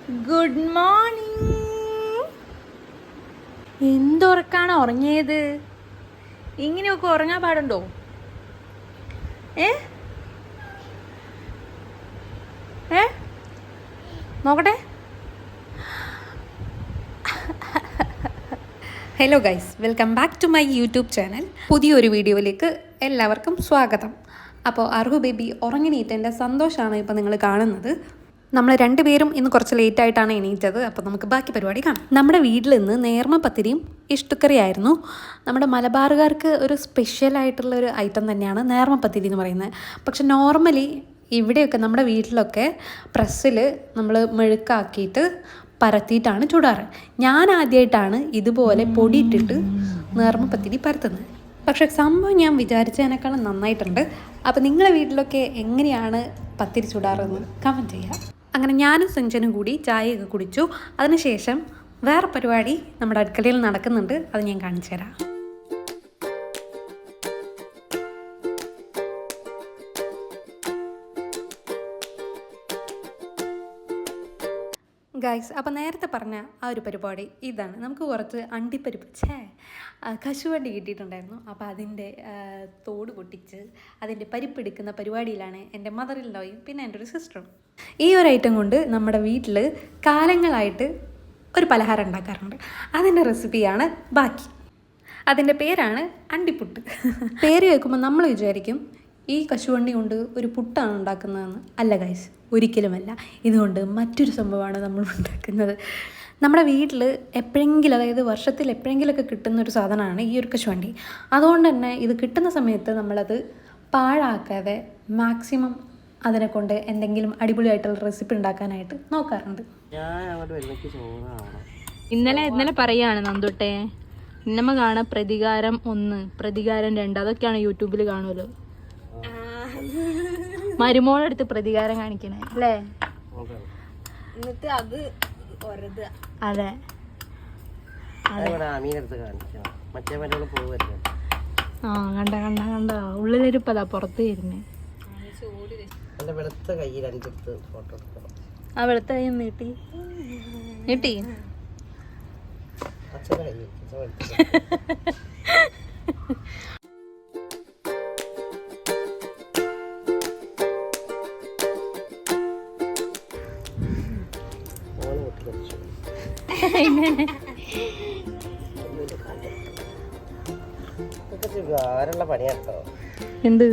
Good morning. എന്തുറക്കാണ് ഉറങ്ങിയത്? ഇങ്ങനെയൊക്കെ ഉറങ്ങാൻ പാടുണ്ടോ? ഏ ഏ നോക്കട്ടെ. Hello guys, welcome back to my YouTube channel. പുതിയൊരു വീഡിയോയിലേക്ക് എല്ലാവർക്കും സ്വാഗതം. അപ്പോൾ അർഹു ബേബി ഉറങ്ങിനീറ്റൻ്റെ സന്തോഷമാണ് ഇപ്പോൾ നിങ്ങൾ കാണുന്നത്. നമ്മൾ രണ്ടുപേരും ഇന്ന് കുറച്ച് ലേറ്റായിട്ടാണ് എണീറ്റത്. അപ്പോൾ നമുക്ക് ബാക്കി പരിപാടി കാണാം. നമ്മുടെ വീട്ടിൽ നിന്ന് നേർമ പത്തിരിയും ഇഷ്ടുക്കറി ആയിരുന്നു. നമ്മുടെ മലബാറുകാർക്ക് ഒരു സ്പെഷ്യലായിട്ടുള്ള ഒരു ഐറ്റം തന്നെയാണ് നേർമ പത്തിരി എന്ന് പറയുന്നത്. പക്ഷെ നോർമലി ഇവിടെയൊക്കെ നമ്മുടെ വീട്ടിലൊക്കെ പ്രസ്സിൽ നമ്മൾ മെഴുക്കാക്കിയിട്ട് പരത്തിയിട്ടാണ് ചുടാറ്. ഞാൻ ആദ്യമായിട്ടാണ് ഇതുപോലെ പൊടിയിട്ടിട്ട് നേർമ പത്തിരി പരത്തുന്നത്. പക്ഷേ സംഭവം ഞാൻ വിചാരിച്ചതിനേക്കാളും നന്നായിട്ടുണ്ട്. അപ്പോൾ നിങ്ങളുടെ വീട്ടിലൊക്കെ എങ്ങനെയാണ് പത്തിരി ചുടാറെന്ന് കമൻറ്റ് ചെയ്യുക. അങ്ങനെ ഞാനും സഞ്ജനും കൂടി ചായയൊക്കെ കുടിച്ചു. അതിനുശേഷം വേറെ പരിപാടി നമ്മുടെ അടുക്കളയിൽ നടക്കുന്നുണ്ട്. അത് ഞാൻ കാണിച്ചു തരാം. ഗൈസ്, അപ്പോൾ നേരത്തെ പറഞ്ഞ ആ ഒരു പരിപാടി ഇതാണ്. നമുക്ക് കുറച്ച് അണ്ടിപ്പരിപ്പ് കശുവണ്ടി കിട്ടിയിട്ടുണ്ടായിരുന്നു. അപ്പോൾ അതിൻ്റെ തോട് പൊട്ടിച്ച് അതിൻ്റെ പരിപ്പെടുക്കുന്ന പരിപാടിയിലാണ് എൻ്റെ മദർ ഇൻ ലോയും പിന്നെ എൻ്റെ ഒരു സിസ്റ്ററും. ഈ ഒരു ഐറ്റം കൊണ്ട് നമ്മുടെ വീട്ടിൽ കാലങ്ങളായിട്ട് ഒരു പലഹാരം ഉണ്ടാക്കാറുണ്ട്. അതിൻ്റെ റെസിപ്പിയാണ് ബാക്കി. അതിൻ്റെ പേരാണ് അണ്ടിപ്പുട്ട്. പേര് കേൾക്കുമ്പോൾ നമ്മൾ വിചാരിക്കും ഈ കശുവണ്ടി കൊണ്ട് ഒരു പുട്ടാണ് ഉണ്ടാക്കുന്നതെന്ന്. അല്ല ഗൈസ്, ഒരിക്കലുമല്ല. ഇതുകൊണ്ട് മറ്റൊരു സംഭവമാണ് നമ്മൾ ഉണ്ടാക്കുന്നത്. നമ്മുടെ വീട്ടിൽ എപ്പോഴെങ്കിലും, അതായത് വർഷത്തിൽ എപ്പോഴെങ്കിലുമൊക്കെ കിട്ടുന്നൊരു സാധനമാണ് ഈ ഒരു കശുവണ്ടി. അതുകൊണ്ട് തന്നെ ഇത് കിട്ടുന്ന സമയത്ത് നമ്മളത് പാഴാക്കാതെ മാക്സിമം അതിനെ കൊണ്ട് എന്തെങ്കിലും അടിപൊളിയായിട്ടുള്ള റെസിപ്പി ഉണ്ടാക്കാനായിട്ട് നോക്കാറുണ്ട്. ഇന്നലെ പറയാണ് നന്ദുട്ടെ, ഇന്നമ്മ കാണാൻ പ്രതികാരം 1, പ്രതികാരം 2 അതൊക്കെയാണ് യൂട്യൂബിൽ കാണുമല്ലോ. മരുമോളെടുത്ത് പ്രതികാരം കാണിക്കണേ അല്ലേ? എന്നിട്ട് അത് അതെ കണ്ട ഉള്ളിലിരിപ്പതാ പുറത്ത് വരുന്നേ. ആ വെളുത്ത കൈ നീട്ടി നീട്ടി. എന്ത്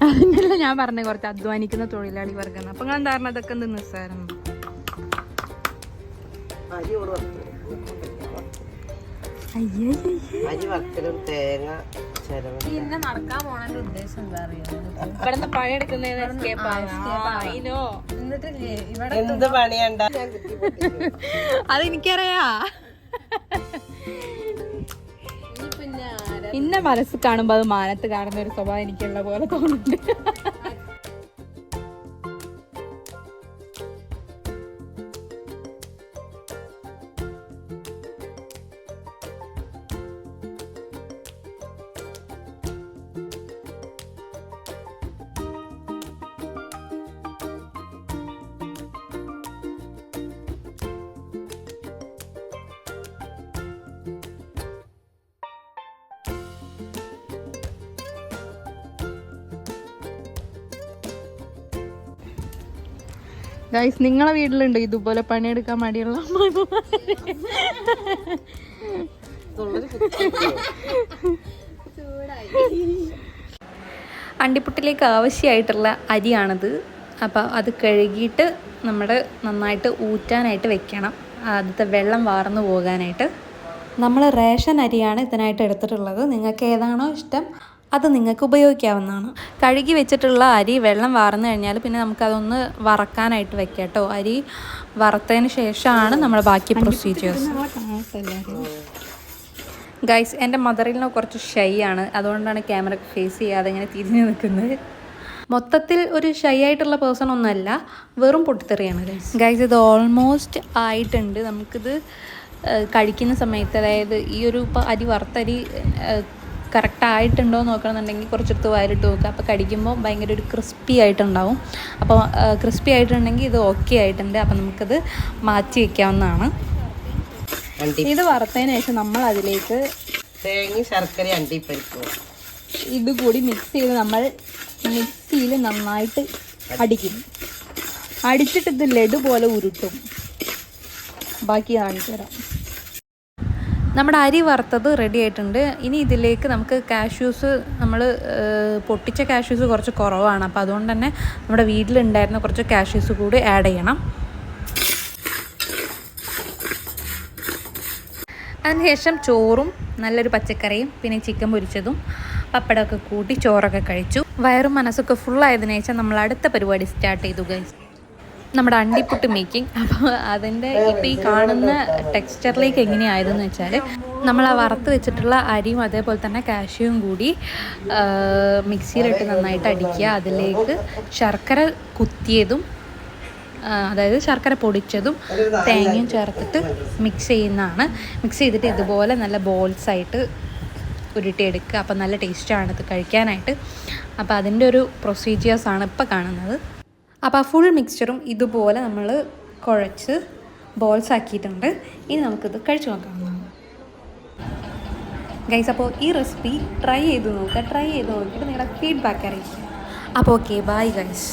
അതിനല്ല ഞാൻ പറഞ്ഞ കുറച്ച് അധ്വാനിക്കുന്ന തൊഴിലാളി വർഗ്ഗം. അപ്പൊ ഞാൻ എന്താ അതൊക്കെ എന്ത് നിസ്സാരം. പിന്നെ നടക്കാൻ പോണതിന്റെ ഉദ്ദേശം എന്താ അറിയോ? ഇവിടുന്ന് പണിയെടുക്കുന്ന അതെനിക്കറിയാ. ഇന്ന മനസ്സ് കാണുമ്പോ അത് മാനത്ത് കാണുന്ന ഒരു സ്വഭാവം എനിക്കുള്ള പോലെ തോന്നുന്നുണ്ട്. ഗൈസ്, നിങ്ങളെ വീട്ടിലുണ്ടോ ഇതുപോലെ പണിയെടുക്കാൻ മടിയുള്ള അണ്ടിപ്പുട്ടിലേക്ക് ആവശ്യമായിട്ടുള്ള അരിയാണത്. അപ്പോൾ അത് കഴുകിയിട്ട് നമ്മൾ നന്നായിട്ട് ഊറ്റാനായിട്ട് വെക്കണം, ആദ്യത്തെ വെള്ളം വാർന്നു പോകാനായിട്ട്. നമ്മൾ റേഷൻ അരിയാണ് ഇതിനായിട്ട് എടുത്തിട്ടുള്ളത്. നിങ്ങൾക്ക് ഏതാണോ ഇഷ്ടം അത് നിങ്ങൾക്ക് ഉപയോഗിക്കാവുന്നതാണ്. കഴുകി വെച്ചിട്ടുള്ള അരി വെള്ളം വാർന്നു കഴിഞ്ഞാൽ പിന്നെ നമുക്കതൊന്ന് വറക്കാനായിട്ട് വെക്കാം കേട്ടോ. അരി വറുത്തതിന് ശേഷമാണ് നമ്മൾ ബാക്കി പ്രൊസീജിയേഴ്സ്. ഗൈസ്, എൻ്റെ മദറിനോ കുറച്ച് ഷൈ ആണ്, അതുകൊണ്ടാണ് ക്യാമറ ഫേസ് ചെയ്യാതെ ഇങ്ങനെ തിരിഞ്ഞു നിൽക്കുന്നത്. മൊത്തത്തിൽ ഒരു ഷൈ ആയിട്ടുള്ള പേഴ്സൺ ഒന്നുമല്ല, വെറും പൊട്ടിത്തെറിയാണ് ഗൈസ്. ഇത് ഓൾമോസ്റ്റ് ആയിട്ടുണ്ട്. നമുക്കിത് കഴിക്കുന്ന സമയത്ത്, അതായത് ഈ ഒരു അരി വറുത്തരി കറക്റ്റ് ആയിട്ടുണ്ടോ എന്ന് നോക്കണമെന്നുണ്ടെങ്കിൽ കുറച്ചെടുത്ത് വാരിട്ട് നോക്കുക. അപ്പോൾ കടിക്കുമ്പോൾ ഭയങ്കര ഒരു ക്രിസ്പി ആയിട്ടുണ്ടാവും. അപ്പോൾ ക്രിസ്പി ആയിട്ടുണ്ടെങ്കിൽ ഇത് ഓക്കെ ആയിട്ടുണ്ട്. അപ്പോൾ നമുക്കത് മാറ്റി വയ്ക്കാവുന്നതാണ്. ഇത് വറുത്തതിന് ശേഷം നമ്മൾ അതിലേക്ക് തേങ്ങ, ശർക്കര, അണ്ടിപ്പരിപ്പ് ഇത് കൂടി മിക്സ് ചെയ്ത് നമ്മൾ മിക്സിയിൽ നന്നായിട്ട് അടിക്കും. അടിച്ചിട്ട് ഇത് ലഡു പോലെ ഉരുട്ടും. ബാക്കി കാണിച്ചു തരാം. നമ്മുടെ അരി വറുത്തത് റെഡി ആയിട്ടുണ്ട്. ഇനി ഇതിലേക്ക് നമുക്ക് കാഷ്യൂസ്, നമ്മൾ പൊട്ടിച്ച കാഷ്യൂസ് കുറച്ച് കുറവാണ്. അപ്പോൾ അതുകൊണ്ട് തന്നെ നമ്മുടെ വീട്ടിലുണ്ടായിരുന്ന കുറച്ച് കാഷ്യൂസ് കൂടി ആഡ് ചെയ്യണം. അതിനുശേഷം ചോറും നല്ലൊരു പച്ചക്കറിയും പിന്നെ ചിക്കൻ പൊരിച്ചതും പപ്പടമൊക്കെ കൂട്ടി ചോറൊക്കെ കഴിച്ചു. വയറും മനസ്സൊക്കെ ഫുള്ളായതിനു ശേഷം നമ്മൾ അടുത്ത പരിപാടി സ്റ്റാർട്ട് ചെയ്തു ഗൈസ്. നമ്മുടെ അണ്ടിപ്പുട്ട് മേക്കിംഗ്. അപ്പോൾ അതിൻ്റെ ഇപ്പോൾ ഈ കാണുന്ന ടെക്സ്ചറിലേക്ക് എങ്ങനെയായതെന്ന് വെച്ചാൽ നമ്മൾ ആ വറുത്ത് വെച്ചിട്ടുള്ള അരിയും അതേപോലെ തന്നെ കാഷ്യൂവും കൂടി മിക്സിയിലിട്ട് നന്നായിട്ട് അടിക്കുക. അതിലേക്ക് ശർക്കര കുത്തിയതും അതായത് ശർക്കര പൊടിച്ചതും തേങ്ങയും ചേർത്തിട്ട് മിക്സ് ചെയ്യുന്നതാണ്. മിക്സ് ചെയ്തിട്ട് ഇതുപോലെ നല്ല ബോൾസായിട്ട് ഉരുട്ടിയെടുക്കുക. അപ്പോൾ നല്ല ടേസ്റ്റാണ് ഇത് കഴിക്കാനായിട്ട്. അപ്പോൾ അതിൻ്റെ ഒരു പ്രൊസീജിയേഴ്സാണ് ഇപ്പോൾ കാണുന്നത്. അപ്പോൾ ആ ഫുൾ മിക്സ്ചറും ഇതുപോലെ നമ്മൾ കുഴച്ച് ബോൾസ് ആക്കിയിട്ടുണ്ട്. ഇനി നമുക്കിത് കഴിച്ചു നോക്കാവുന്നതാണ് ഗൈസ്. അപ്പോൾ ഈ റെസിപ്പി ട്രൈ ചെയ്ത് നോക്കുക. ട്രൈ ചെയ്ത് നോക്കിയിട്ട് നിങ്ങളുടെ ഫീഡ്ബാക്ക് അറിയിക്കുക. അപ്പോൾ ഓക്കെ, ബൈ ഗൈസ്.